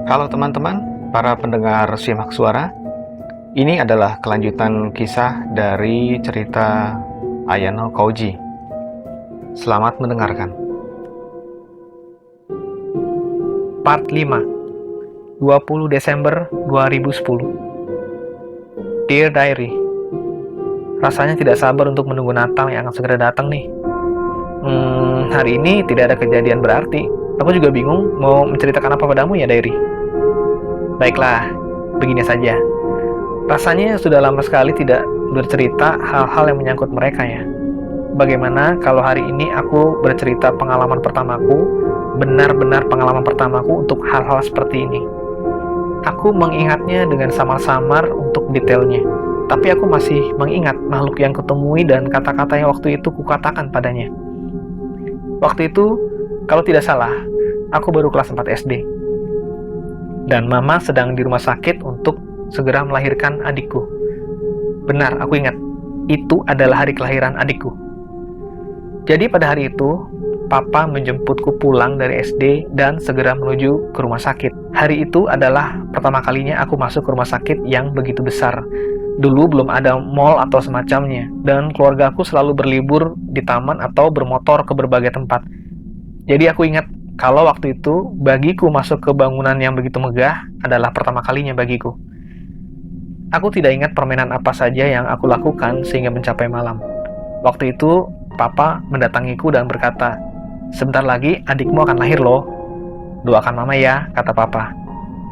Halo teman-teman, para pendengar Simak Suara. Ini adalah kelanjutan kisah dari cerita Ayano Kouji. Selamat mendengarkan. Part 5, 20 Desember 2010. Dear Diary, rasanya tidak sabar untuk menunggu Natal yang akan segera datang nih. Hari ini tidak ada kejadian berarti. Aku juga bingung mau menceritakan apa padamu ya, Diary. Baiklah, begini saja. Rasanya sudah lama sekali tidak bercerita hal-hal yang menyangkut mereka ya. Bagaimana kalau hari ini aku bercerita pengalaman pertamaku, benar-benar pengalaman pertamaku untuk hal-hal seperti ini. Aku mengingatnya dengan samar-samar untuk detailnya, tapi aku masih mengingat makhluk yang kutemui dan kata-kata yang waktu itu kukatakan padanya. Waktu itu, kalau tidak salah, aku baru kelas 4 SD. Dan mama sedang di rumah sakit untuk segera melahirkan adikku. Benar, aku ingat. Itu adalah hari kelahiran adikku. Jadi pada hari itu, papa menjemputku pulang dari SD dan segera menuju ke rumah sakit. Hari itu adalah pertama kalinya aku masuk ke rumah sakit yang begitu besar. Dulu belum ada mall atau semacamnya, dan keluarga aku selalu berlibur di taman atau bermotor ke berbagai tempat. Jadi aku ingat kalau waktu itu bagiku masuk ke bangunan yang begitu megah adalah pertama kalinya bagiku. Aku tidak ingat permainan apa saja yang aku lakukan sehingga mencapai malam. Waktu itu, papa mendatangiku dan berkata, "Sebentar lagi adikmu akan lahir loh. Doakan mama ya," kata papa.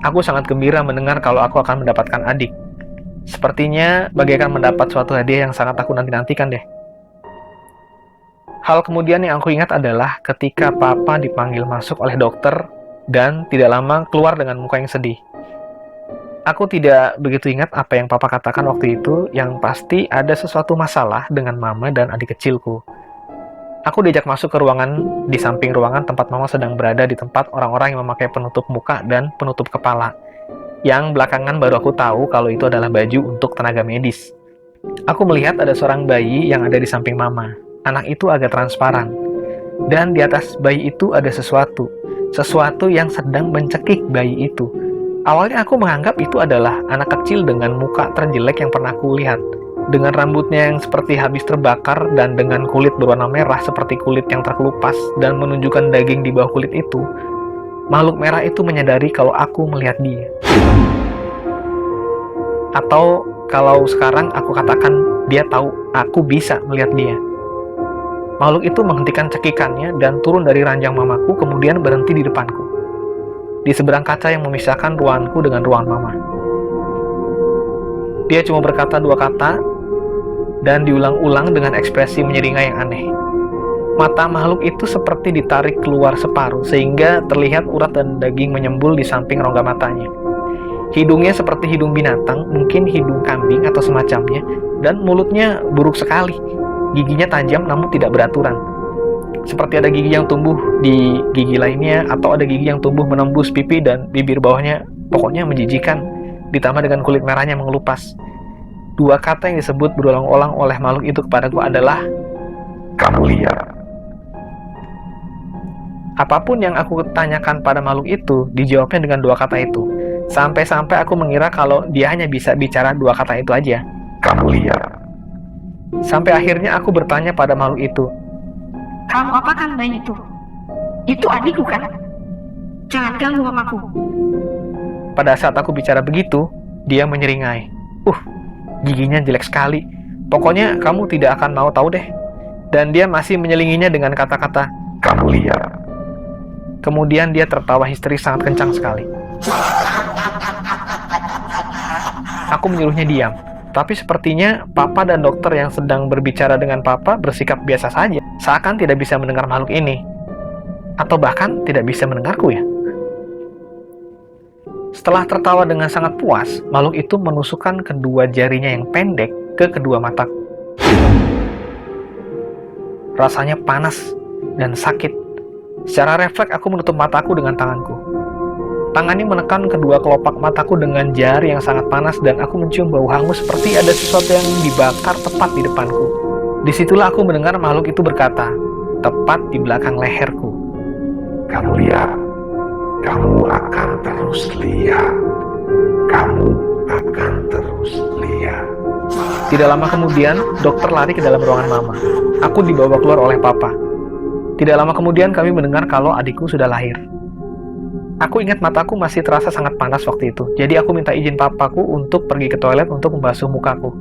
Aku sangat gembira mendengar kalau aku akan mendapatkan adik. Sepertinya bagaikan mendapat suatu hadiah yang sangat aku nanti-nantikan deh. Hal kemudian yang aku ingat adalah ketika papa dipanggil masuk oleh dokter dan tidak lama keluar dengan muka yang sedih. Aku tidak begitu ingat apa yang papa katakan waktu itu, yang pasti ada sesuatu masalah dengan mama dan adik kecilku. Aku diajak masuk ke ruangan di samping ruangan tempat mama sedang berada di tempat orang-orang yang memakai penutup muka dan penutup kepala. Yang belakangan baru aku tahu kalau itu adalah baju untuk tenaga medis. Aku melihat ada seorang bayi yang ada di samping mama. Anak itu agak transparan. Dan di atas bayi itu ada sesuatu yang sedang mencekik bayi itu. Awalnya aku menganggap itu adalah anak kecil dengan muka terjelek yang pernah aku lihat. Dengan rambutnya yang seperti habis terbakar dan dengan kulit berwarna merah seperti kulit yang terkelupas dan menunjukkan daging di bawah kulit itu. Makhluk merah itu menyadari kalau aku melihat dia. Atau kalau sekarang aku katakan dia tahu aku bisa melihat dia. Makhluk itu menghentikan cekikannya dan turun dari ranjang mamaku kemudian berhenti di depanku. Di seberang kaca yang memisahkan ruanganku dengan ruangan mama. Dia cuma berkata dua kata dan diulang-ulang dengan ekspresi menyeringai yang aneh. Mata makhluk itu seperti ditarik keluar separuh sehingga terlihat urat dan daging menyembul di samping rongga matanya. Hidungnya seperti hidung binatang, mungkin hidung kambing atau semacamnya, dan mulutnya buruk sekali. Giginya tajam namun tidak beraturan. Seperti ada gigi yang tumbuh di gigi lainnya atau ada gigi yang tumbuh menembus pipi dan bibir bawahnya. Pokoknya menjijikan, ditambah dengan kulit merahnya mengelupas. Dua kata yang disebut berulang-ulang oleh makhluk itu kepadaku adalah, "Kamu lihat." apapun yang aku tanyakan pada makhluk itu, dijawabnya dengan dua kata itu. Sampai-sampai aku mengira kalau dia hanya bisa bicara dua kata itu aja. "Kamu lihat." Sampai akhirnya aku bertanya pada makhluk itu, "Kamu apakan bayi itu? Itu adikku kan? Jangan ganggu mamaku." Pada saat aku bicara begitu, dia menyeringai. Giginya jelek sekali. Pokoknya kamu tidak akan mau tahu deh. Dan dia masih menyelinginya dengan kata-kata, "Kamu lihat." Kemudian dia tertawa histeris sangat kencang sekali. Aku menyuruhnya diam. Tapi sepertinya papa dan dokter yang sedang berbicara dengan papa bersikap biasa saja. Seakan tidak bisa mendengar makhluk ini. Atau bahkan tidak bisa mendengarku ya. Setelah tertawa dengan sangat puas, makhluk itu menusukkan kedua jarinya yang pendek ke kedua mataku. Rasanya panas dan sakit. Secara refleks aku menutup mataku dengan tanganku. Tangannya menekan kedua kelopak mataku dengan jari yang sangat panas dan aku mencium bau hangus seperti ada sesuatu yang dibakar tepat di depanku. Disitulah aku mendengar makhluk itu berkata, tepat di belakang leherku, "Kamu lihat." Kamu akan terus lihat. Kamu akan terus lihat. Tidak lama kemudian, dokter lari ke dalam ruangan mama. Aku dibawa keluar oleh papa. Tidak lama kemudian kami mendengar kalau adikku sudah lahir. Aku ingat mataku masih terasa sangat panas waktu itu. Jadi aku minta izin papaku untuk pergi ke toilet untuk membasuh mukaku.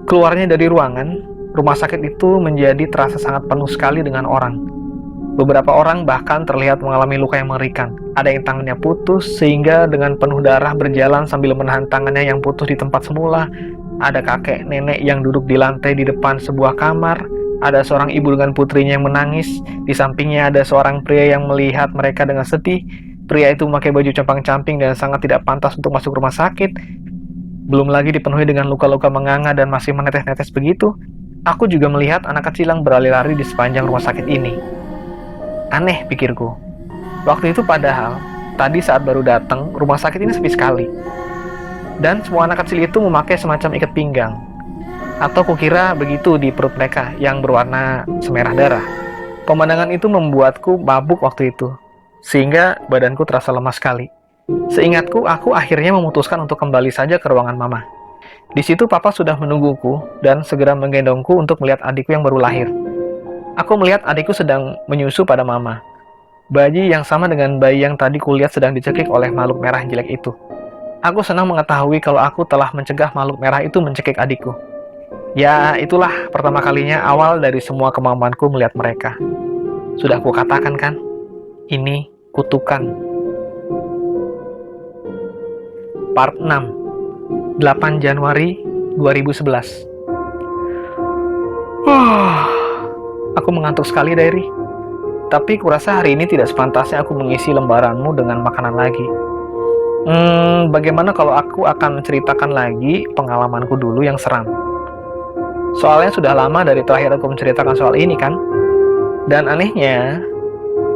Keluarnya dari ruangan, rumah sakit itu menjadi terasa sangat penuh sekali dengan orang. Beberapa orang bahkan terlihat mengalami luka yang mengerikan. Ada yang tangannya putus sehingga dengan penuh darah berjalan sambil menahan tangannya yang putus di tempat semula. Ada kakek nenek yang duduk di lantai di depan sebuah kamar. Ada seorang ibu dengan putrinya yang menangis. Di sampingnya ada seorang pria yang melihat mereka dengan sedih. Pria itu memakai baju compang-camping dan sangat tidak pantas untuk masuk rumah sakit. Belum lagi dipenuhi dengan luka-luka menganga dan masih menetes-netes begitu. Aku juga melihat anak kecil yang berlari-lari di sepanjang rumah sakit ini. Aneh, pikirku. Waktu itu padahal, tadi saat baru datang, rumah sakit ini sepi sekali. Dan semua anak kecil itu memakai semacam ikat pinggang. Atau kukira begitu di perut mereka yang berwarna semerah darah. Pemandangan itu membuatku mabuk waktu itu. Sehingga badanku terasa lemas sekali. Seingatku, aku akhirnya memutuskan untuk kembali saja ke ruangan mama. Di situ papa sudah menungguku dan segera menggendongku untuk melihat adikku yang baru lahir. Aku melihat adikku sedang menyusu pada mama. Bayi yang sama dengan bayi yang tadi kulihat sedang dicekik oleh makhluk merah jelek itu. Aku senang mengetahui kalau aku telah mencegah makhluk merah itu mencekik adikku. Ya, itulah pertama kalinya awal dari semua kemampuanku melihat mereka. Sudah aku katakan kan, ini kutukan. Part 6, 8 Januari 2011. Aku mengantuk sekali, Diary. Tapi kurasa hari ini tidak sepantasnya aku mengisi lembaranmu dengan makanan lagi. Bagaimana kalau aku akan menceritakan lagi pengalamanku dulu yang seram? Soalnya sudah lama dari terakhir aku menceritakan soal ini kan? Dan anehnya,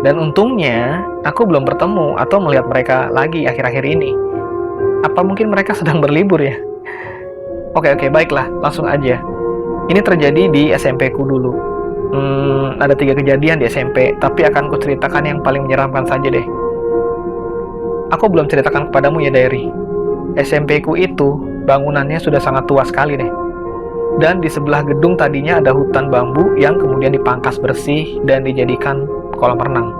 dan untungnya, aku belum bertemu atau melihat mereka lagi akhir-akhir ini. Apa mungkin mereka sedang berlibur ya? Oke, baiklah, langsung aja. Ini terjadi di SMP ku dulu. Ada 3 kejadian di SMP, tapi akan kuceritakan yang paling menyeramkan saja deh. Aku belum ceritakan kepadamu ya, Diary. SMP ku itu, bangunannya sudah sangat tua sekali deh. Dan di sebelah gedung tadinya ada hutan bambu yang kemudian dipangkas bersih dan dijadikan kolam renang.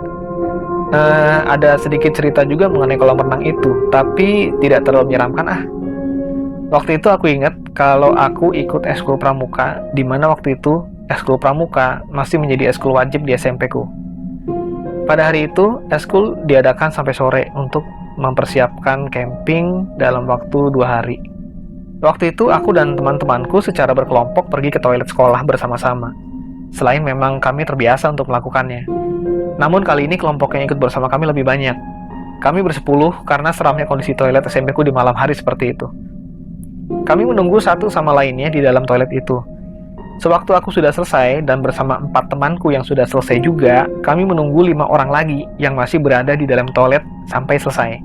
Ada sedikit cerita juga mengenai kolam renang itu, tapi tidak terlalu menyeramkan. Waktu itu aku ingat kalau aku ikut ekskul pramuka, di mana waktu itu ekskul pramuka masih menjadi ekskul wajib di SMP-ku. Pada hari itu, ekskul diadakan sampai sore untuk mempersiapkan camping dalam waktu 2 hari. Waktu itu, aku dan teman-temanku secara berkelompok pergi ke toilet sekolah bersama-sama. Selain memang kami terbiasa untuk melakukannya. Namun kali ini kelompok yang ikut bersama kami lebih banyak. Kami bersepuluh karena seramnya kondisi toilet SMP-ku di malam hari seperti itu. Kami menunggu satu sama lainnya di dalam toilet itu. Sewaktu aku sudah selesai dan bersama 4 temanku yang sudah selesai juga, kami menunggu 5 orang lagi yang masih berada di dalam toilet sampai selesai.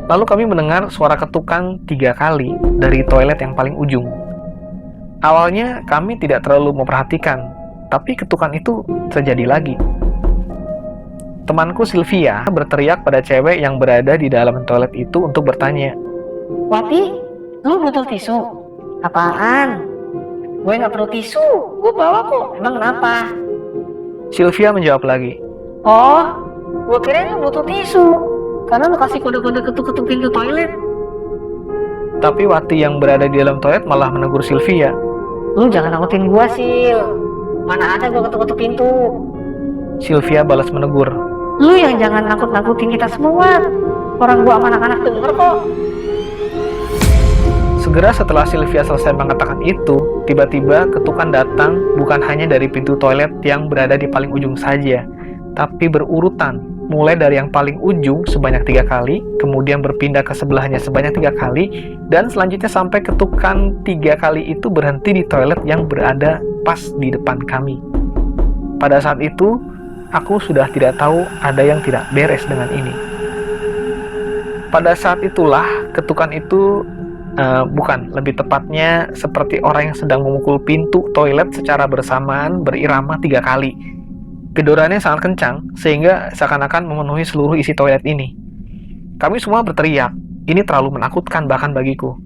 Lalu kami mendengar suara ketukan 3 kali dari toilet yang paling ujung. Awalnya kami tidak terlalu memperhatikan, tapi ketukan itu terjadi lagi. Temanku Sylvia berteriak pada cewek yang berada di dalam toilet itu untuk bertanya, Wati, lu butuh tisu? Apaan? Gue gak perlu tisu, gue bawa kok. Emang kenapa? Sylvia menjawab lagi, Oh, gue kira lu butuh tisu karena lu kasih kode-kode ketuk-ketuk pintu toilet. tapi Wati yang berada di dalam toilet malah menegur Sylvia. Lu jangan nakutin gue, Sil. Mana ada gue ketuk-ketuk pintu. Sylvia balas menegur. Lu yang jangan nakut-nakutin kita semua. Orang gue sama anak-anak denger kok. Segera setelah Sylvia selesai mengatakan itu, tiba-tiba ketukan datang bukan hanya dari pintu toilet yang berada di paling ujung saja, tapi berurutan, mulai dari yang paling ujung sebanyak 3 kali, kemudian berpindah ke sebelahnya sebanyak 3 kali, dan selanjutnya sampai ketukan 3 kali itu berhenti di toilet yang berada pas di depan kami. Pada saat itu, aku sudah tidak tahu ada yang tidak beres dengan ini. Pada saat itulah, ketukan itu lebih tepatnya seperti orang yang sedang memukul pintu toilet secara bersamaan berirama 3 kali. Gedorannya sangat kencang, sehingga seakan-akan memenuhi seluruh isi toilet ini. Kami semua berteriak. Ini terlalu menakutkan bahkan bagiku.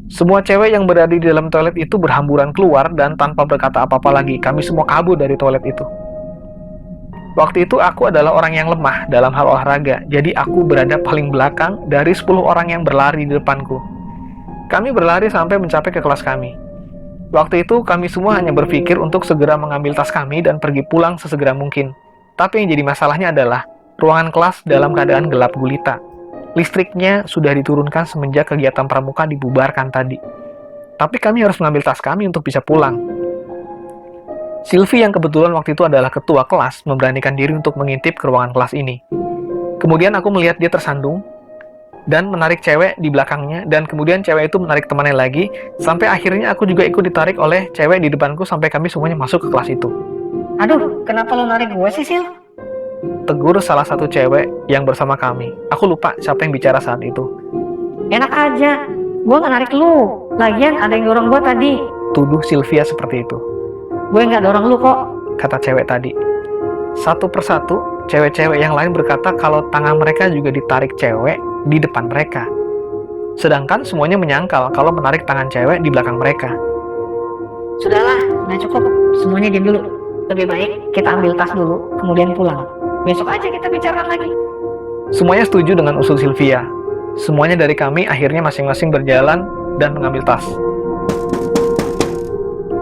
Semua cewek yang berada di dalam toilet itu berhamburan keluar dan tanpa berkata apa-apa lagi, kami semua kabur dari toilet itu. Waktu itu aku adalah orang yang lemah dalam hal olahraga, jadi aku berada paling belakang dari 10 orang yang berlari di depanku. Kami berlari sampai mencapai ke kelas kami. Waktu itu kami semua hanya berpikir untuk segera mengambil tas kami dan pergi pulang sesegera mungkin. Tapi yang jadi masalahnya adalah ruangan kelas dalam keadaan gelap gulita. Listriknya sudah diturunkan semenjak kegiatan pramuka dibubarkan tadi. Tapi kami harus mengambil tas kami untuk bisa pulang. Sylvie yang kebetulan waktu itu adalah ketua kelas memberanikan diri untuk mengintip ke ruangan kelas ini. Kemudian aku melihat dia tersandung dan menarik cewek di belakangnya, dan kemudian cewek itu menarik temannya lagi, sampai akhirnya aku juga ikut ditarik oleh cewek di depanku sampai kami semuanya masuk ke kelas itu. Aduh, kenapa lo narik gue sih, Sil? Tegur salah satu cewek yang bersama kami. Aku lupa siapa yang bicara saat itu. Enak aja, gue gak narik lu. Lagian ada yang dorong gue tadi. Tuduh Sylvia seperti itu. Gue gak dorong lu kok. Kata cewek tadi. Satu persatu, cewek-cewek yang lain berkata kalau tangan mereka juga ditarik cewek di depan mereka. Sedangkan semuanya menyangkal kalau menarik tangan cewek di belakang mereka. Sudahlah, udah cukup. Semuanya diam dulu. Lebih baik kita ambil tas dulu, kemudian pulang. Besok aja kita bicarakan lagi. Semuanya setuju dengan usul Sylvia. Semuanya dari kami akhirnya masing-masing berjalan dan mengambil tas.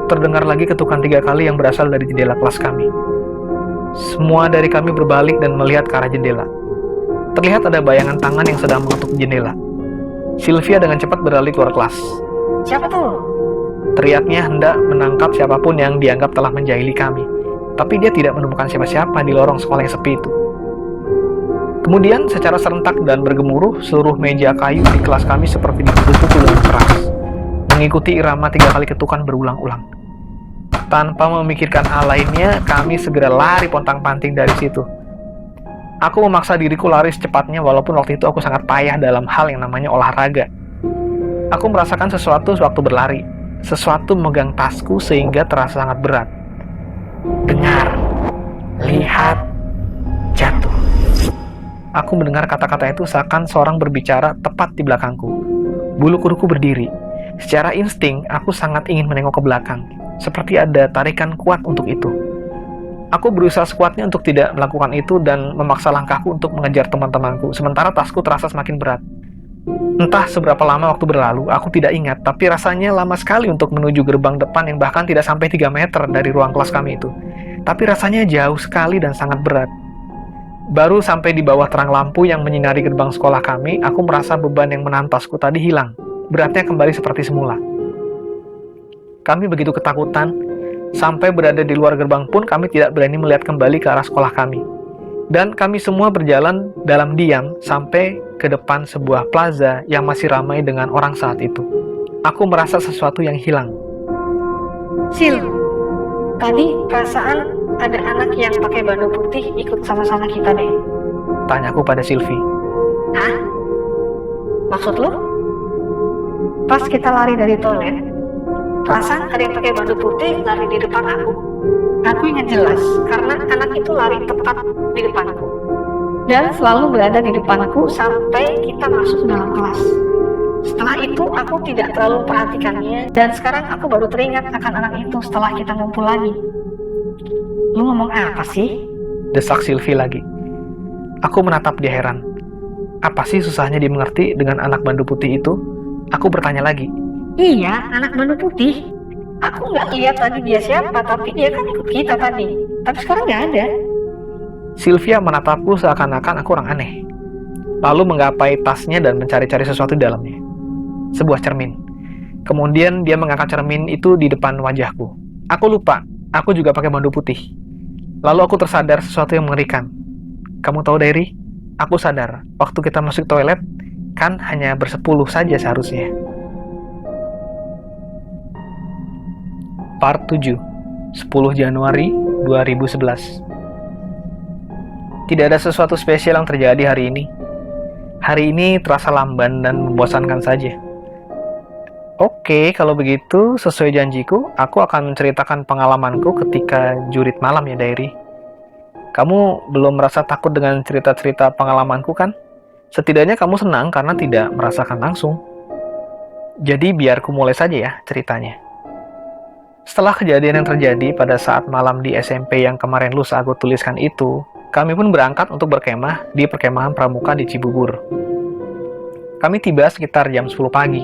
Terdengar lagi ketukan 3 kali yang berasal dari jendela kelas kami. Semua dari kami berbalik dan melihat ke arah jendela. Terlihat ada bayangan tangan yang sedang mengetuk jendela. Sylvia dengan cepat beralih keluar kelas. Siapa tuh? Teriaknya hendak menangkap siapapun yang dianggap telah menjahili kami. Tapi dia tidak menemukan siapa-siapa di lorong sekolah yang sepi itu. Kemudian secara serentak dan bergemuruh, seluruh meja kayu di kelas kami seperti dipukul dengan keras, mengikuti irama 3 kali ketukan berulang-ulang. Tanpa memikirkan hal lainnya, kami segera lari pontang-panting dari situ. Aku memaksa diriku lari secepatnya walaupun waktu itu aku sangat payah dalam hal yang namanya olahraga. Aku merasakan sesuatu sewaktu berlari. Sesuatu memegang tasku sehingga terasa sangat berat. Dengar, lihat, jatuh. Aku mendengar kata-kata itu seakan seorang berbicara tepat di belakangku. Bulu kuduku berdiri. Secara insting, aku sangat ingin menengok ke belakang. Seperti ada tarikan kuat untuk itu. Aku berusaha sekuatnya untuk tidak melakukan itu dan memaksa langkahku untuk mengejar teman-temanku, sementara tasku terasa semakin berat. Entah seberapa lama waktu berlalu, aku tidak ingat, tapi rasanya lama sekali untuk menuju gerbang depan yang bahkan tidak sampai 3 meter dari ruang kelas kami itu. Tapi rasanya jauh sekali dan sangat berat. Baru sampai di bawah terang lampu yang menyinari gerbang sekolah kami, aku merasa beban yang menahan tasku tadi hilang. Beratnya kembali seperti semula. Kami begitu ketakutan, sampai berada di luar gerbang pun kami tidak berani melihat kembali ke arah sekolah kami. Dan kami semua berjalan dalam diam sampai ke depan sebuah plaza yang masih ramai dengan orang saat itu. Aku merasa sesuatu yang hilang. Sil, tadi perasaan ada anak yang pakai bando putih ikut sama-sama kita deh. Tanyaku pada Sylvie. Hah? Maksud lo? Pas kita lari dari toilet, perasaan ada yang pakai bando putih lari di depan aku. Aku ingat jelas, karena anak itu lari tepat di depanku. Dan selalu berada di depanku sampai kita masuk dalam kelas. Setelah itu, aku tidak terlalu perhatikannya, dan sekarang aku baru teringat akan anak itu setelah kita ngumpul lagi. Lu ngomong apa sih? Desak Sylvie lagi. Aku menatap dia heran. Apa sih susahnya dimengerti dengan anak bando putih itu? Aku bertanya lagi. Iya, anak bando putih. Aku nggak lihat tadi dia siapa, tapi dia kan ikut kita tadi. Tapi sekarang nggak ada. Sylvia menatapku seakan-akan aku orang aneh. Lalu menggapai tasnya dan mencari-cari sesuatu di dalamnya. Sebuah cermin. Kemudian dia mengangkat cermin itu di depan wajahku. Aku lupa, aku juga pakai bando putih. Lalu aku tersadar sesuatu yang mengerikan. Kamu tahu, Dairi? Aku sadar, waktu kita masuk toilet, kan hanya bersepuluh saja seharusnya. Part 7, 10 Januari 2011. Tidak ada sesuatu spesial yang terjadi hari ini. Hari ini terasa lamban dan membosankan saja. Oke, kalau begitu, sesuai janjiku, aku akan menceritakan pengalamanku ketika jurit malam ya, Dairi. Kamu belum merasa takut dengan cerita-cerita pengalamanku kan? Setidaknya kamu senang karena tidak merasakan langsung. Jadi biar ku mulai saja ya ceritanya. Setelah kejadian yang terjadi pada saat malam di SMP yang kemarin lusa aku tuliskan itu, kami pun berangkat untuk berkemah di perkemahan pramuka di Cibubur. Kami tiba sekitar jam 10 pagi,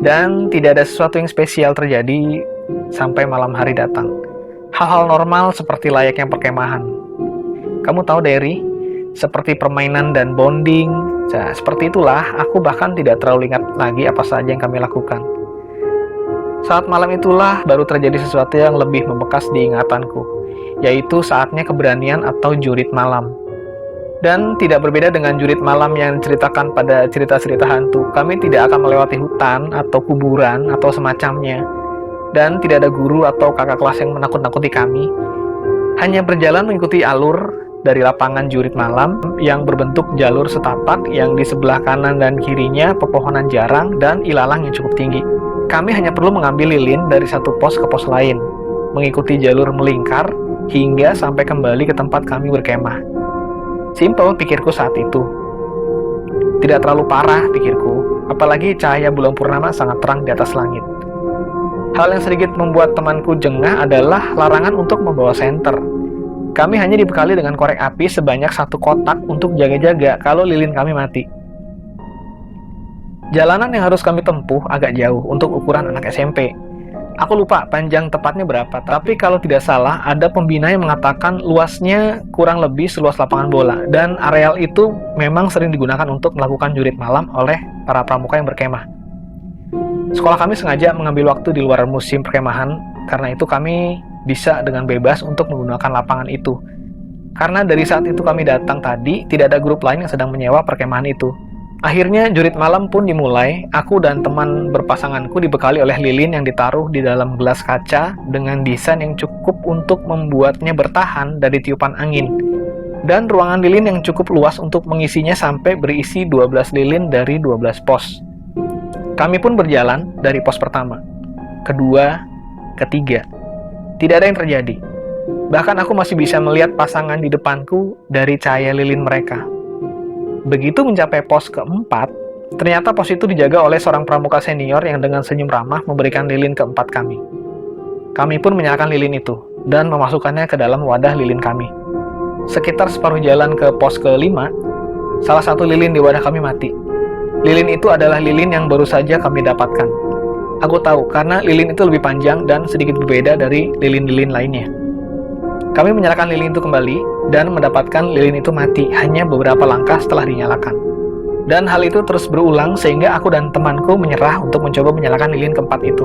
dan tidak ada sesuatu yang spesial terjadi sampai malam hari datang. Hal-hal normal seperti layaknya perkemahan. Kamu tahu Derry, seperti permainan dan bonding. Nah, seperti itulah, aku bahkan tidak terlalu ingat lagi apa saja yang kami lakukan. Saat malam itulah baru terjadi sesuatu yang lebih membekas di ingatanku, yaitu saatnya keberanian atau jurit malam. Dan tidak berbeda dengan jurit malam yang diceritakan pada cerita-cerita hantu, kami tidak akan melewati hutan atau kuburan atau semacamnya. Dan tidak ada guru atau kakak kelas yang menakut-nakuti kami. Hanya berjalan mengikuti alur dari lapangan jurit malam yang berbentuk jalur setapak yang di sebelah kanan dan kirinya pepohonan jarang dan ilalang yang cukup tinggi. Kami hanya perlu mengambil lilin dari satu pos ke pos lain, mengikuti jalur melingkar hingga sampai kembali ke tempat kami berkemah. Simpel pikirku saat itu. Tidak terlalu parah pikirku, apalagi cahaya bulan purnama sangat terang di atas langit. Hal yang sedikit membuat temanku jengah adalah larangan untuk membawa senter. Kami hanya dibekali dengan korek api sebanyak 1 kotak untuk jaga-jaga kalau lilin kami mati. Jalanan yang harus kami tempuh agak jauh untuk ukuran anak SMP. Aku lupa panjang tepatnya berapa, tapi kalau tidak salah ada pembina yang mengatakan luasnya kurang lebih seluas lapangan bola, dan areal itu memang sering digunakan untuk melakukan jurit malam oleh para pramuka yang berkemah. Sekolah kami sengaja mengambil waktu di luar musim perkemahan, karena itu kami bisa dengan bebas untuk menggunakan lapangan itu. Karena dari saat itu kami datang tadi, tidak ada grup lain yang sedang menyewa perkemahan itu. Akhirnya jurit malam pun dimulai. Aku dan teman berpasanganku dibekali oleh lilin yang ditaruh di dalam gelas kaca dengan desain yang cukup untuk membuatnya bertahan dari tiupan angin. Dan ruangan lilin yang cukup luas untuk mengisinya sampai berisi 12 lilin dari 12 pos. Kami pun berjalan dari pos pertama, kedua, ketiga. Tidak ada yang terjadi. Bahkan aku masih bisa melihat pasangan di depanku dari cahaya lilin mereka. Begitu mencapai pos keempat, ternyata pos itu dijaga oleh seorang pramuka senior yang dengan senyum ramah memberikan lilin keempat kami. Kami pun menyalakan lilin itu dan memasukkannya ke dalam wadah lilin kami. Sekitar separuh jalan ke pos kelima, salah satu lilin di wadah kami mati. Lilin itu adalah lilin yang baru saja kami dapatkan. Aku tahu karena lilin itu lebih panjang dan sedikit berbeda dari lilin-lilin lainnya. Kami menyalakan lilin itu kembali dan mendapatkan lilin itu mati hanya beberapa langkah setelah dinyalakan. Dan hal itu terus berulang sehingga aku dan temanku menyerah untuk mencoba menyalakan lilin keempat itu.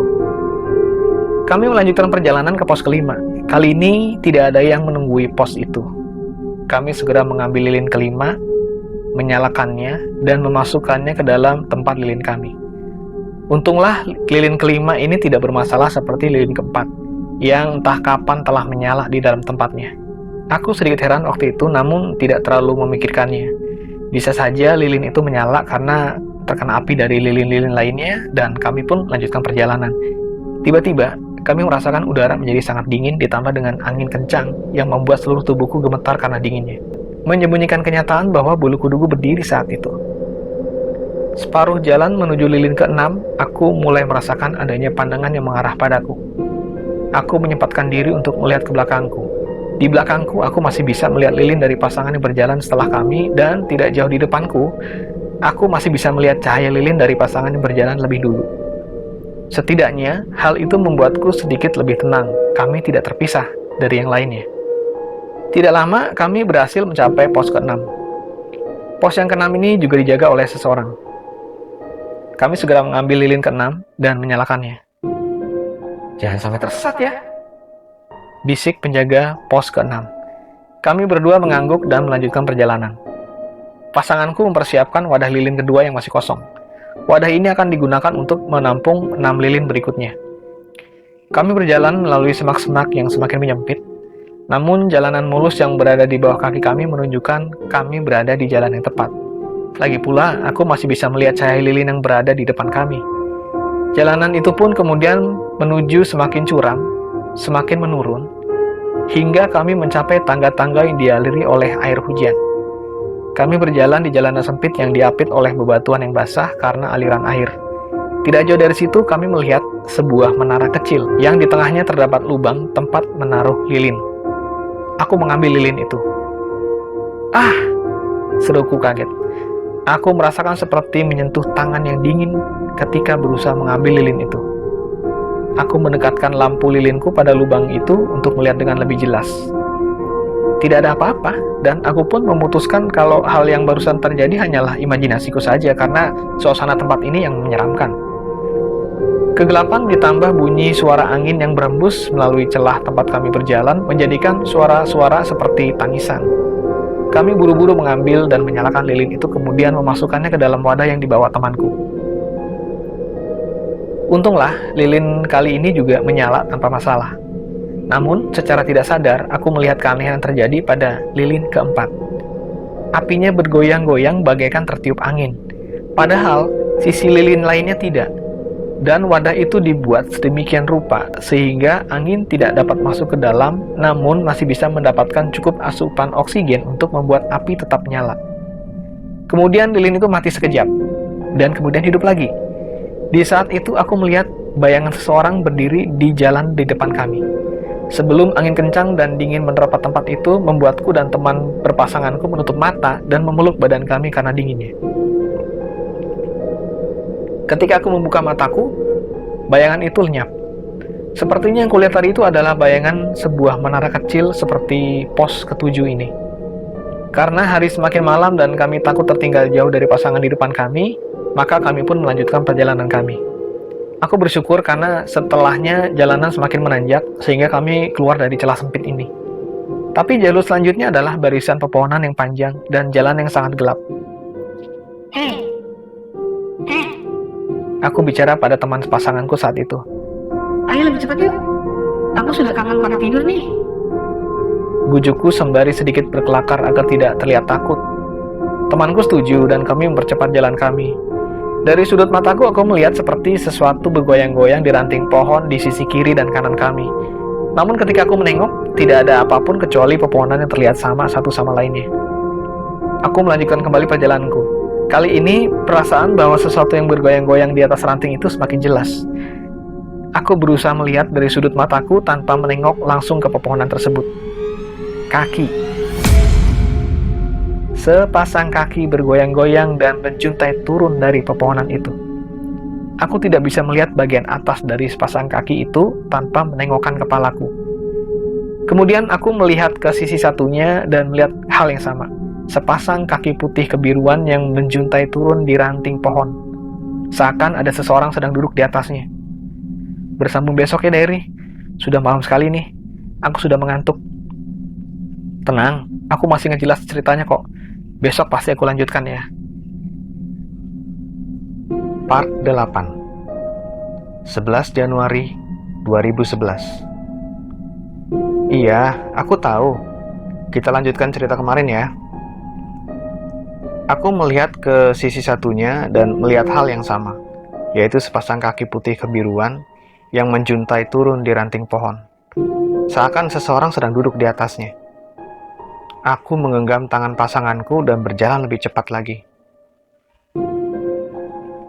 Kami melanjutkan perjalanan ke pos kelima. Kali ini tidak ada yang menunggui pos itu. Kami segera mengambil lilin kelima, menyalakannya, dan memasukkannya ke dalam tempat lilin kami. Untunglah lilin kelima ini tidak bermasalah seperti lilin keempat, yang entah kapan telah menyala di dalam tempatnya. Aku sedikit heran waktu itu, namun tidak terlalu memikirkannya. Bisa saja lilin itu menyala karena terkena api dari lilin-lilin lainnya, dan kami pun lanjutkan perjalanan. Tiba-tiba, kami merasakan udara menjadi sangat dingin ditambah dengan angin kencang yang membuat seluruh tubuhku gemetar karena dinginnya. Menyembunyikan kenyataan bahwa bulu kuduku berdiri saat itu. Separuh jalan menuju lilin ke-6, aku mulai merasakan adanya pandangan yang mengarah padaku. Aku menyempatkan diri untuk melihat ke belakangku. Di belakangku, aku masih bisa melihat lilin dari pasangan yang berjalan setelah kami, dan tidak jauh di depanku, aku masih bisa melihat cahaya lilin dari pasangan yang berjalan lebih dulu. Setidaknya, hal itu membuatku sedikit lebih tenang. Kami tidak terpisah dari yang lainnya. Tidak lama, kami berhasil mencapai pos ke-6. Pos yang ke-6 ini juga dijaga oleh seseorang. Kami segera mengambil lilin ke-6 dan menyalakannya. "Jangan sampai tersesat ya," bisik penjaga pos ke-6. Kami berdua mengangguk dan melanjutkan perjalanan. Pasanganku mempersiapkan wadah lilin kedua yang masih kosong. Wadah ini akan digunakan untuk menampung 6 lilin berikutnya. Kami berjalan melalui semak-semak yang semakin menyempit. Namun jalanan mulus yang berada di bawah kaki kami menunjukkan kami berada di jalan yang tepat. Lagi pula, aku masih bisa melihat cahaya lilin yang berada di depan kami. Jalanan itu pun kemudian menuju semakin curam, semakin menurun, hingga kami mencapai tangga-tangga yang dialiri oleh air hujan. Kami berjalan di jalanan sempit yang diapit oleh bebatuan yang basah karena aliran air. Tidak jauh dari situ kami melihat sebuah menara kecil yang di tengahnya terdapat lubang tempat menaruh lilin. Aku mengambil lilin itu. Ah! Seruku kaget. Aku merasakan seperti menyentuh tangan yang dingin ketika berusaha mengambil lilin itu. Aku mendekatkan lampu lilinku pada lubang itu untuk melihat dengan lebih jelas. Tidak ada apa-apa, dan aku pun memutuskan kalau hal yang barusan terjadi hanyalah imajinasiku saja karena suasana tempat ini yang menyeramkan. Kegelapan ditambah bunyi suara angin yang berembus melalui celah tempat kami berjalan menjadikan suara-suara seperti tangisan. Kami buru-buru mengambil dan menyalakan lilin itu kemudian memasukkannya ke dalam wadah yang dibawa temanku. Untunglah, lilin kali ini juga menyala tanpa masalah. Namun, secara tidak sadar, aku melihat keanehan yang terjadi pada lilin keempat. Apinya bergoyang-goyang bagaikan tertiup angin. Padahal, sisi lilin lainnya tidak. Dan wadah itu dibuat sedemikian rupa sehingga angin tidak dapat masuk ke dalam, namun masih bisa mendapatkan cukup asupan oksigen untuk membuat api tetap nyala. Kemudian lilin itu mati sekejap, dan kemudian hidup lagi. Di saat itu aku melihat bayangan seseorang berdiri di jalan di depan kami. Sebelum angin kencang dan dingin menerpa tempat itu, membuatku dan teman berpasanganku menutup mata dan memeluk badan kami karena dinginnya. Ketika aku membuka mataku, bayangan itu lenyap. Sepertinya yang kulihat tadi itu adalah bayangan sebuah menara kecil seperti pos ketujuh ini. Karena hari semakin malam dan kami takut tertinggal jauh dari pasangan di depan kami, maka kami pun melanjutkan perjalanan kami. Aku bersyukur karena setelahnya jalanan semakin menanjak sehingga kami keluar dari celah sempit ini. Tapi jalur selanjutnya adalah barisan pepohonan yang panjang dan jalan yang sangat gelap. Hei! Aku bicara pada teman pasanganku saat itu. Ayo lebih cepat yuk. Aku sudah kangen pada tidur nih. Bujukku sembari sedikit berkelakar agar tidak terlihat takut. Temanku setuju dan kami mempercepat jalan kami. Dari sudut mataku aku melihat seperti sesuatu bergoyang-goyang di ranting pohon di sisi kiri dan kanan kami. Namun ketika aku menengok, tidak ada apapun kecuali pepohonan yang terlihat sama satu sama lainnya. Aku melanjutkan kembali perjalananku. Kali ini, perasaan bahwa sesuatu yang bergoyang-goyang di atas ranting itu semakin jelas. Aku berusaha melihat dari sudut mataku tanpa menengok langsung ke pepohonan tersebut. Kaki. Sepasang kaki bergoyang-goyang dan menjuntai turun dari pepohonan itu. Aku tidak bisa melihat bagian atas dari sepasang kaki itu tanpa menengokkan kepalaku. Kemudian aku melihat ke sisi satunya dan melihat hal yang sama. Sepasang kaki putih kebiruan yang menjuntai turun di ranting pohon. Seakan ada seseorang sedang duduk di atasnya. Bersambung besok ya, Diary. Sudah malam sekali nih. Aku sudah mengantuk. Tenang, aku masih ngejelas ceritanya kok. Besok pasti aku lanjutkan ya. Part 8 11 Januari 2011. Iya, aku tahu. Kita lanjutkan cerita kemarin ya. Aku melihat ke sisi satunya dan melihat hal yang sama, yaitu sepasang kaki putih kebiruan yang menjuntai turun di ranting pohon. Seakan seseorang sedang duduk di atasnya. Aku menggenggam tangan pasanganku dan berjalan lebih cepat lagi.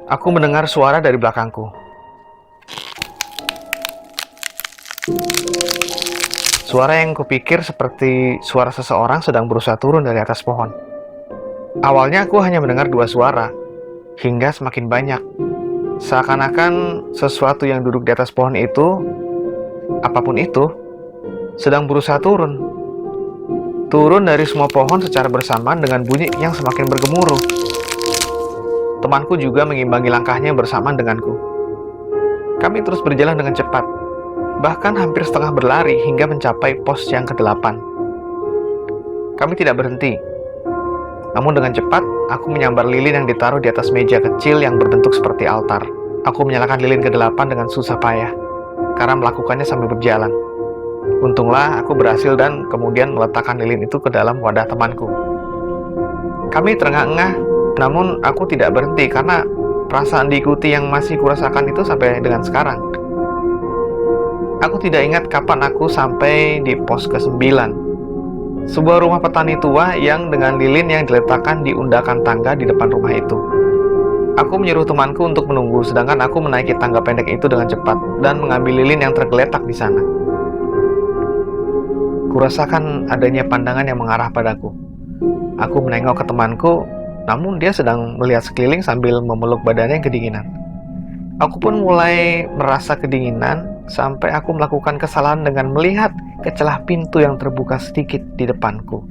Aku mendengar suara dari belakangku. Suara yang kupikir seperti suara seseorang sedang berusaha turun dari atas pohon. Awalnya aku hanya mendengar 2 suara, hingga semakin banyak. Seakan-akan sesuatu yang duduk di atas pohon itu, apapun itu, sedang berusaha turun. Turun dari semua pohon secara bersamaan dengan bunyi yang semakin bergemuruh. Temanku juga mengimbangi langkahnya bersamaan denganku. Kami terus berjalan dengan cepat, bahkan hampir setengah berlari hingga mencapai pos yang ke-8. Kami tidak berhenti. Namun dengan cepat, aku menyambar lilin yang ditaruh di atas meja kecil yang berbentuk seperti altar. Aku menyalakan lilin ke-8 dengan susah payah, karena melakukannya sambil berjalan. Untunglah aku berhasil dan kemudian meletakkan lilin itu ke dalam wadah temanku. Kami terengah-engah, namun aku tidak berhenti karena perasaan diikuti yang masih kurasakan itu sampai dengan sekarang. Aku tidak ingat kapan aku sampai di pos ke-9. Sebuah rumah petani tua yang dengan lilin yang diletakkan di undakan tangga di depan rumah itu. Aku menyuruh temanku untuk menunggu, sedangkan aku menaiki tangga pendek itu dengan cepat dan mengambil lilin yang tergeletak di sana. Kurasakan adanya pandangan yang mengarah padaku. Aku menengok ke temanku, namun dia sedang melihat sekeliling sambil memeluk badannya yang kedinginan. Aku pun mulai merasa kedinginan sampai aku melakukan kesalahan dengan melihat ke celah pintu yang terbuka sedikit di depanku.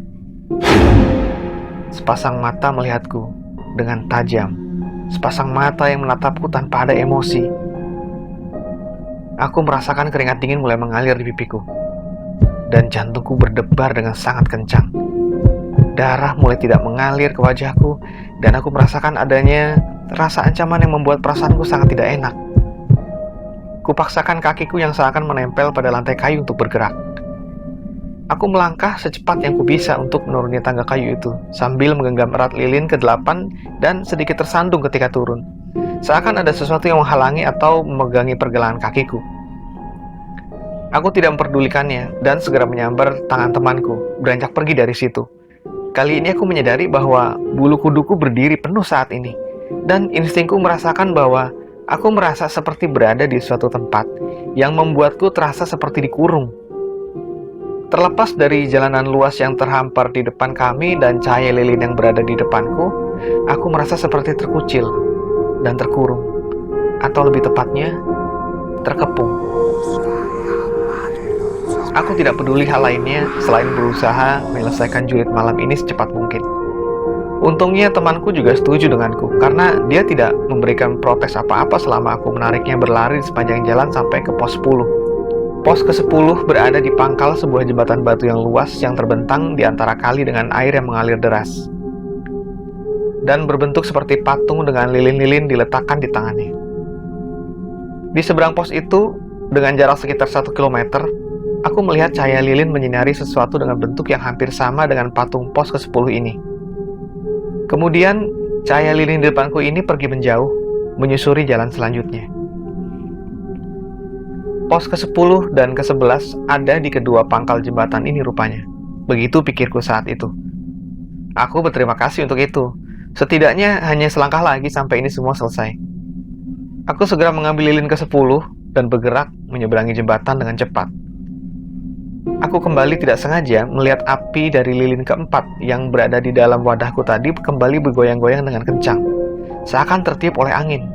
Sepasang mata melihatku dengan tajam. Sepasang mata yang menatapku tanpa ada emosi. Aku merasakan keringat dingin mulai mengalir di pipiku. Dan jantungku berdebar dengan sangat kencang. Darah mulai tidak mengalir ke wajahku, dan aku merasakan adanya rasa ancaman yang membuat perasaanku sangat tidak enak. Kupaksakan kakiku yang seakan menempel pada lantai kayu untuk bergerak. Aku melangkah secepat yang kubisa untuk menuruni tangga kayu itu, sambil menggenggam erat lilin ke-8 dan sedikit tersandung ketika turun. Seakan ada sesuatu yang menghalangi atau memegangi pergelangan kakiku. Aku tidak memperdulikannya dan segera menyambar tangan temanku, beranjak pergi dari situ. Kali ini aku menyadari bahwa bulu kuduku berdiri penuh saat ini, dan instingku merasakan bahwa aku merasa seperti berada di suatu tempat yang membuatku terasa seperti dikurung. Terlepas dari jalanan luas yang terhampar di depan kami dan cahaya lilin yang berada di depanku, aku merasa seperti terkucil dan terkurung, atau lebih tepatnya, terkepung. Aku tidak peduli hal lainnya selain berusaha menyelesaikan julid malam ini secepat mungkin. Untungnya temanku juga setuju denganku, karena dia tidak memberikan protes apa-apa selama aku menariknya berlari di sepanjang jalan sampai ke pos 10. Pos ke-10 berada di pangkal sebuah jembatan batu yang luas yang terbentang di antara kali dengan air yang mengalir deras. Dan berbentuk seperti patung dengan lilin-lilin diletakkan di tangannya. Di seberang pos itu, dengan jarak sekitar 1 km, aku melihat cahaya lilin menyinari sesuatu dengan bentuk yang hampir sama dengan patung pos ke-10 ini. Kemudian, cahaya lilin di depanku ini pergi menjauh, menyusuri jalan selanjutnya. Pos ke-10 dan ke-11 ada di kedua pangkal jembatan ini rupanya. Begitu pikirku saat itu. Aku berterima kasih untuk itu. Setidaknya hanya selangkah lagi sampai ini semua selesai. Aku segera mengambil lilin ke-10 dan bergerak menyeberangi jembatan dengan cepat. Aku kembali tidak sengaja melihat api dari lilin ke-4 yang berada di dalam wadahku tadi kembali bergoyang-goyang dengan kencang, seakan tertiup oleh angin.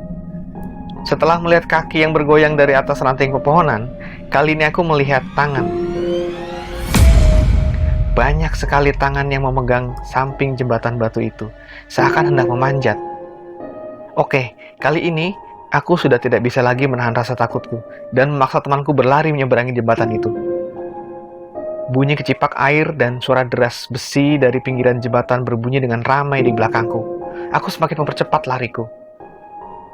Setelah melihat kaki yang bergoyang dari atas ranting pepohonan, kali ini aku melihat tangan. Banyak sekali tangan yang memegang samping jembatan batu itu, seakan hendak memanjat. Oke, kali ini aku sudah tidak bisa lagi menahan rasa takutku dan memaksa temanku berlari menyeberangi jembatan itu. Bunyi kecipak air dan suara deras besi dari pinggiran jembatan berbunyi dengan ramai di belakangku. Aku semakin mempercepat lariku.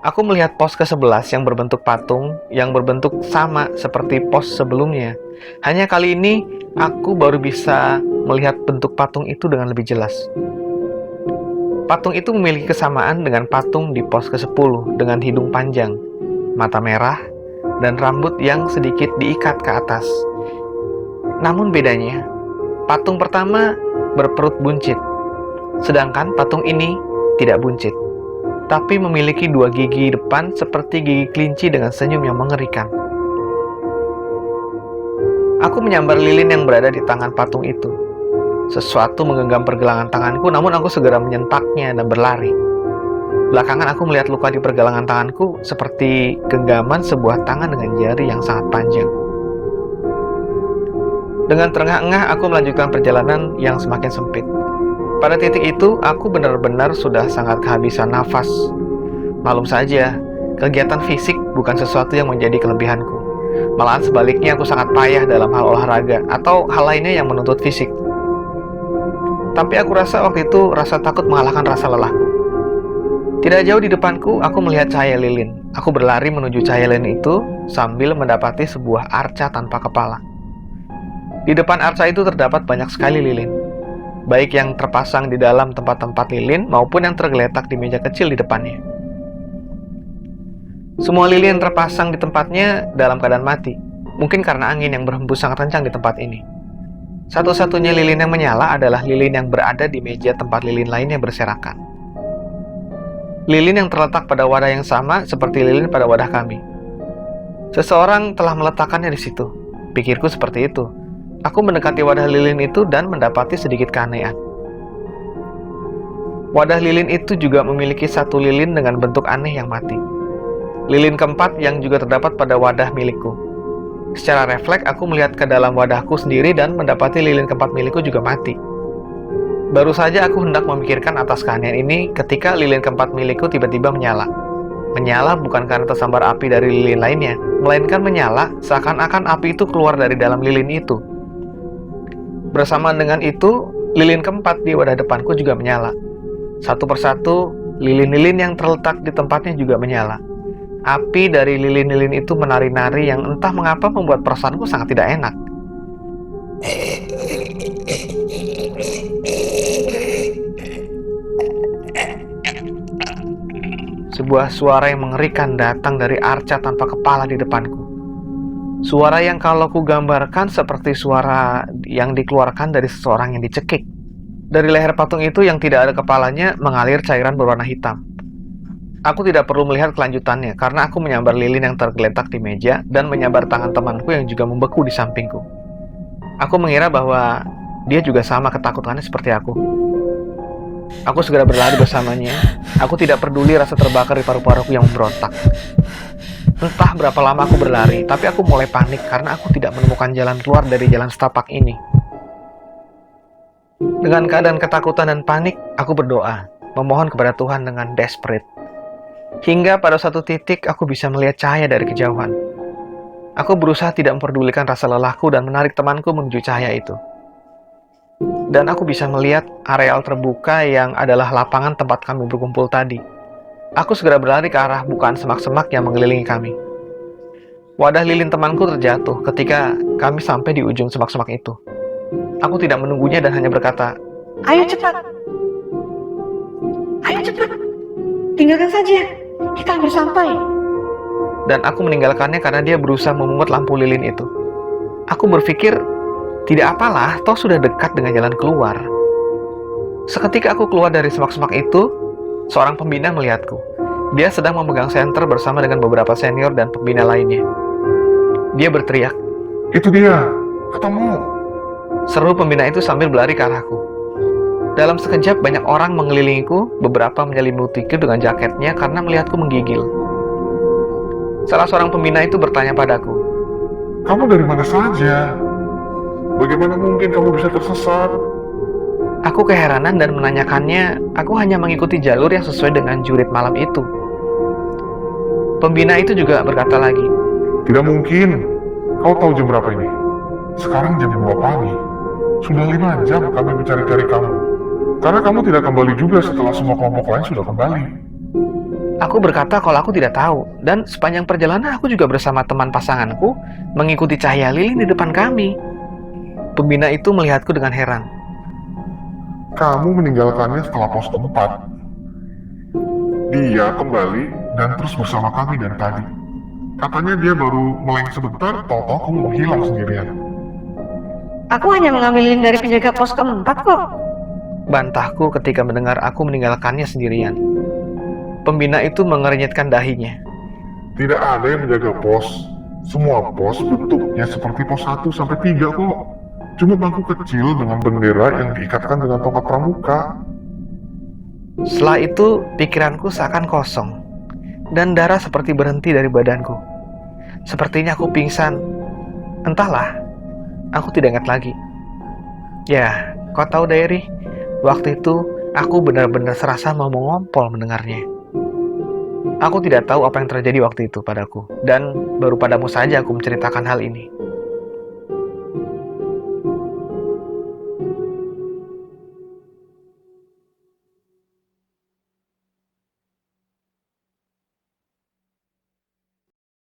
Aku melihat pos ke-11 yang berbentuk patung, yang berbentuk sama seperti pos sebelumnya. Hanya kali ini, aku baru bisa melihat bentuk patung itu dengan lebih jelas. Patung itu memiliki kesamaan dengan patung di pos ke-10 dengan hidung panjang, mata merah, dan rambut yang sedikit diikat ke atas. Namun bedanya, patung pertama berperut buncit, sedangkan patung ini tidak buncit, tapi memiliki 2 gigi depan seperti gigi kelinci dengan senyum yang mengerikan. Aku menyambar lilin yang berada di tangan patung itu. Sesuatu menggenggam pergelangan tanganku, namun aku segera menyentaknya dan berlari. Belakangan aku melihat luka di pergelangan tanganku seperti genggaman sebuah tangan dengan jari yang sangat panjang. Dengan terengah-engah aku melanjutkan perjalanan yang semakin sempit. Pada titik itu, aku benar-benar sudah sangat kehabisan nafas. Maklum saja, kegiatan fisik bukan sesuatu yang menjadi kelebihanku. Malahan sebaliknya aku sangat payah dalam hal olahraga atau hal lainnya yang menuntut fisik. Tapi aku rasa waktu itu rasa takut mengalahkan rasa lelahku. Tidak jauh di depanku, aku melihat cahaya lilin. Aku berlari menuju cahaya lilin itu sambil mendapati sebuah arca tanpa kepala. Di depan arca itu terdapat banyak sekali lilin, baik yang terpasang di dalam tempat-tempat lilin maupun yang tergeletak di meja kecil di depannya. Semua lilin yang terpasang di tempatnya dalam keadaan mati, Mungkin karena angin yang berhembus sangat kencang di tempat ini. Satu-satunya lilin yang menyala adalah lilin yang berada di meja tempat lilin lainnya berserakan. Lilin yang terletak pada wadah yang sama seperti lilin pada wadah kami. Seseorang telah meletakkannya di situ. Pikirku seperti itu. Aku mendekati wadah lilin itu dan mendapati sedikit keanehan. Wadah lilin itu juga memiliki satu lilin dengan bentuk aneh yang mati. Lilin keempat yang juga terdapat pada wadah milikku. Secara refleks, aku melihat ke dalam wadahku sendiri dan mendapati lilin keempat milikku juga mati. Baru saja aku hendak memikirkan atas keanehan ini ketika lilin keempat milikku tiba-tiba menyala. Menyala bukan karena tersambar api dari lilin lainnya, melainkan menyala seakan-akan api itu keluar dari dalam lilin itu. Bersamaan dengan itu, lilin keempat di wadah depanku juga menyala. Satu persatu, lilin-lilin yang terletak di tempatnya juga menyala. Api dari lilin-lilin itu menari-nari yang entah mengapa membuat perasaanku sangat tidak enak. Sebuah suara yang mengerikan datang dari arca tanpa kepala di depanku. Suara yang kalau ku gambarkan seperti suara yang dikeluarkan dari seseorang yang dicekik. Dari leher patung itu yang tidak ada kepalanya mengalir cairan berwarna hitam. Aku tidak perlu melihat kelanjutannya karena aku menyambar lilin yang tergeletak di meja dan menyambar tangan temanku yang juga membeku di sampingku. Aku mengira bahwa dia juga sama ketakutannya seperti aku. Aku segera berlari bersamanya. Aku tidak peduli rasa terbakar di paru-paruku yang memberontak. Entah berapa lama aku berlari, tapi aku mulai panik karena aku tidak menemukan jalan keluar dari jalan setapak ini. Dengan keadaan ketakutan dan panik, aku berdoa, memohon kepada Tuhan dengan desperate. Hingga pada suatu titik aku bisa melihat cahaya dari kejauhan. Aku berusaha tidak memperdulikan rasa lelahku dan menarik temanku menuju cahaya itu. Dan aku bisa melihat areal terbuka yang adalah lapangan tempat kami berkumpul tadi. Aku segera berlari ke arah bukaan semak-semak yang mengelilingi kami. Wadah lilin temanku terjatuh ketika kami sampai di ujung semak-semak itu. Aku tidak menunggunya dan hanya berkata, Ayo cepat. Ayo cepat. Tinggalkan saja. Kita hampir sampai. Dan aku meninggalkannya karena dia berusaha memungut lampu lilin itu. Aku berpikir, tidak apalah, toh sudah dekat dengan jalan keluar. Seketika aku keluar dari semak-semak itu, seorang pembina melihatku. Dia sedang memegang senter bersama dengan beberapa senior dan pembina lainnya. Dia berteriak, Itu dia, ketemu. seru pembina itu sambil berlari ke arahku. Dalam sekejap banyak orang mengelilingiku, beberapa menyelimutiku dengan jaketnya karena melihatku menggigil. Salah seorang pembina itu bertanya padaku, Kamu dari mana saja? Bagaimana mungkin kamu bisa tersesat? aku keheranan dan menanyakannya, aku hanya mengikuti jalur yang sesuai dengan jurit malam itu. Pembina itu juga berkata lagi, Tidak mungkin. Kau tahu jam berapa ini? Sekarang jam 2 pagi. Sudah 5 jam kami mencari-cari kamu. Karena kamu tidak kembali juga setelah semua kelompok lain sudah kembali. Aku berkata kalau aku tidak tahu, dan sepanjang perjalanan aku juga bersama teman pasanganku mengikuti cahaya lilin di depan kami. Pembina itu melihatku dengan heran. Kamu meninggalkannya setelah pos keempat. Dia kembali dan terus bersama kami dari tadi. Katanya dia baru meleng sebentar, tahu-tahu kamu menghilang sendirian. Aku hanya mengambil lilin dari penjaga pos keempat kok. Bantahku ketika mendengar aku meninggalkannya sendirian. Pembina itu mengernyitkan dahinya. Tidak ada yang menjaga pos. Semua pos bentuknya seperti pos 1 sampai 3 kok. Cuma bangku kecil dengan bendera yang diikatkan dengan tongkat pramuka. Setelah itu, pikiranku seakan kosong, dan darah seperti berhenti dari badanku. Sepertinya aku pingsan. Entahlah, aku tidak ingat lagi. Ya, kau tahu Diary, waktu itu aku benar-benar serasa mau mengompol mendengarnya. Aku tidak tahu apa yang terjadi waktu itu padaku, dan baru padamu saja aku menceritakan hal ini.